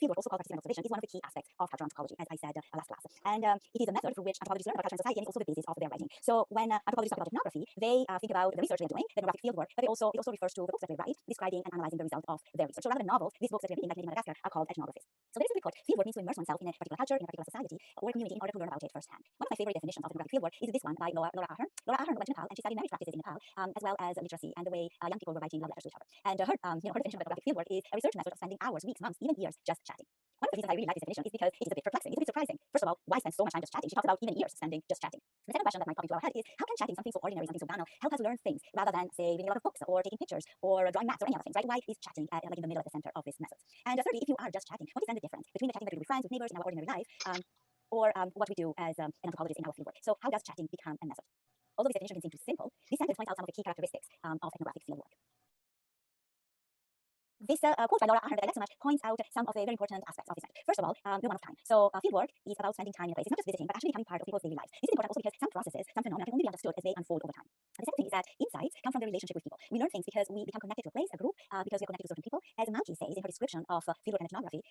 fieldwork, also called participant observation, is one of the key aspects of cultural anthropology, as I said last class. And it is a method through which anthropologists learn about culture and society, and it's also the basis of their writing. So when anthropologists talk about ethnography, they think about the research they're doing, the ethnographic fieldwork, but it also refers to the books that they write, describing and analyzing the result of their research. So rather than novels, these books that we're reading, like Canadian Madagascar, are called ethnographies. So very simply put, fieldwork means to immerse oneself in a particular culture, in a particular society, or community in order to learn about it firsthand. One of my favorite definitions of ethnographic fieldwork is this one by Laura Ahern. Laura Ahern went to Nepal, and she studied marriage practices in Nepal, as well as literacy and the way young people were writing love letters to each other. And her definition of ethnographic fieldwork is a research method of spending hours, weeks, months, even years just chatting. One of the reasons I really like this definition is because it is a bit perplexing. It's a bit surprising. First of all, why spend so much time just chatting? She talks about even years spending just chatting. The second question that might pop into our head is, how can chatting, something so ordinary, something so banal, help us learn things rather than, say, reading a lot of books or taking pictures or drawing maps or any other things, right? Why is chatting like in the middle, at the center of this method? And thirdly, if you are just chatting, what is then the difference between the chatting that we do with friends, with neighbors in our ordinary life, or what we do as an anthropologist in our fieldwork? So how does chatting become a method? Although this definition can seem too simple, this sentence points out some of the key characteristics of ethnographic fieldwork. This quote by Laura Ahern that I like so much points out some of the very important aspects of this method. First of all, the one of time. So fieldwork is about spending time in a place. It's not just visiting, but actually becoming part of people's daily lives. This is important also because some processes, some phenomena can only be understood as they unfold over time. And the second thing is that insights come from the relationship with people. We learn things because we become connected to a place, a group, because we're connected to certain people. As Manji says in her description of fieldwork and ethnography,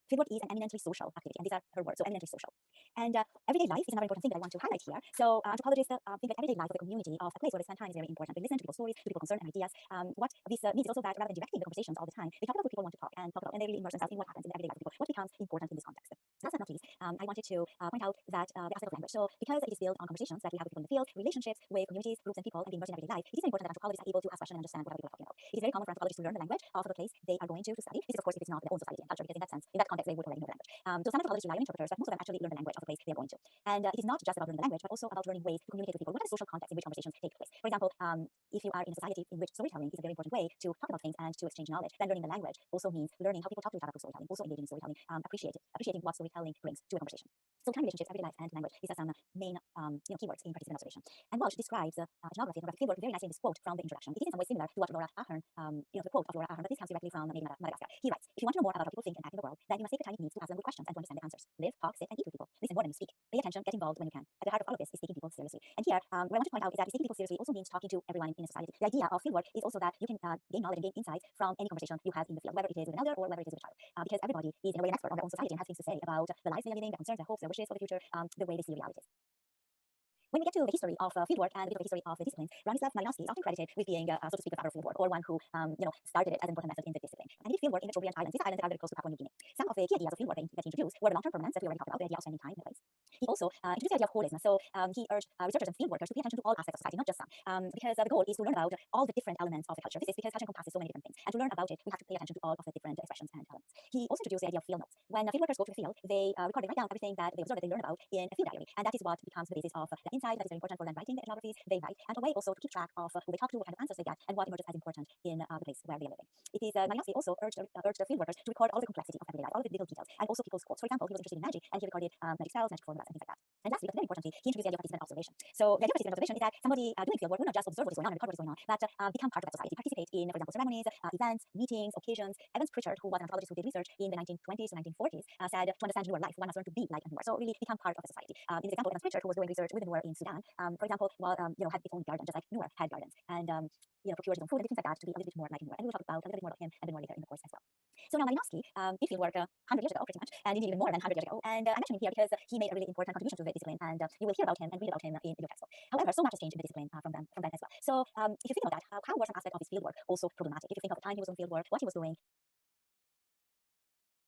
fieldwork is an eminently social activity, and these are her words, so eminently social. And everyday life is another important thing that I want to highlight here. So anthropologists think that everyday life of a community, of a place where they spend time, is very important. They listen to people's stories, to people's concerns and ideas. What this means is also that rather than directing the conversations all the time, they talk about what people want to talk about, and they really immerse themselves in what happens in the everyday life of people, what becomes important in this context. Last but not least, I wanted to point out that the aspect of language. So because it is built on conversations that we have with people in the field, relationships with communities, groups, and people, and being immersed in everyday life, it is very important that anthropologists are able to ask questions and understand what other people are talking about. It is very common for anthropologists to learn the language of the place they are going to study. This is, of course, if it's not their own society and culture, because in that sense, in that context, they would already know the language. So some anthropologists rely on interpreters, but most of them actually learn the language of the place they are going to. And it is not just about learning the language, but also about learning ways to communicate with people. What are the social contexts in which conversations take place? For example, if you are in a society in which storytelling is a very important way to talk about things and to exchange knowledge, then learning the language also means learning how people talk to each other through storytelling, also engaging in storytelling, appreciating what storytelling brings to a conversation. So time, relationships, everyday life, and language, these are some main keywords in participant observation. And Walsh describes ethnography and ethnographic fieldwork very nicely in this quote from the introduction. It is in some way similar to what Laura Ahern, the quote of Laura Ahern, but this comes directly from Madagascar. He writes, if you want to know more about how people think and act in the world, then you must take the time it needs to ask them good questions and to understand the answers. Live, talk, sit, and eat with people. Listen more than you speak. Pay attention, get involved when you can. At the heart of all of this is taking people seriously. And here, what I want to point out is that taking people seriously also means talking to everyone in a society. The idea of fieldwork is also that you can gain knowledge and gain insights from any conversation you have in the field, whether it is with an elder or whether it is with a child. Because everybody is in a way an expert on their own society and has things to say about the lives they are living, their concerns, their hopes, their wishes for the future, the way they see realities. When we get to the history of fieldwork and a bit of the history of the discipline, Bronislaw Malinowski is often credited with being, so to speak, the father of fieldwork, or one who, started it as an important method in the discipline. And he did fieldwork in the Trobriand Islands. These islands are very close to Papua New Guinea. Some of the key ideas of fieldwork that he introduced were the long-term permanence that we already talked about, the idea of spending time in a place. He also introduced the idea of holism. So he urged researchers and fieldworkers to pay attention to all aspects of society, not just some, because the goal is to learn about all the different elements of the culture. This is because culture encompasses so many different things, and to learn about it, we have to pay attention to all of the different expressions and elements. He also introduced the idea of field notes. When fieldworkers go to the field, they record, they write down everything that they observe, that they learn about in a field diary, and that is what becomes the basis of the insight that is very important for them writing the ethnographies they write, and a way also to keep track of who they talk to, what kind of answers they get, and what emerges as important in the place where they are living. It is Malinowski also urged the fieldworkers to record all the complexity of everyday life, all the little details, and also people's quotes. For example, he was interested in magic, and he recorded magic spells, magic formulas, and things like that. And lastly, but very importantly, he introduced the idea of participant observation. So the idea of participant observation is that somebody doing fieldwork will not just observe what is going on and record what is going on, but become part of that society, participate in, for example, ceremonies, events, meetings, occasions. Evans Pritchard, who was an anthropologist who did research in the 1920s to 1940s, said to understand newer life, one must learn to be like a Nuer. So really become part of the society. In the example of Evans Pritchard, who was doing research with the Nuer in Sudan, for example, had its own garden, just like Nuer had gardens, and procured his own food and things like that to be a little bit more like a Nuer. And we'll talk about a little bit more about him a bit more later in the course as well. So now Malinowski did fieldwork 100 years ago, pretty much, and indeed even more than 100 years ago. And I mention him here because he made a really important contribution to the discipline, and you will hear about him and read about him in your textbook. However, so much has changed in the discipline from then as well. So if you think of that, how were some aspects of his fieldwork also problematic? If you think of the time he was on fieldwork, what he was doing,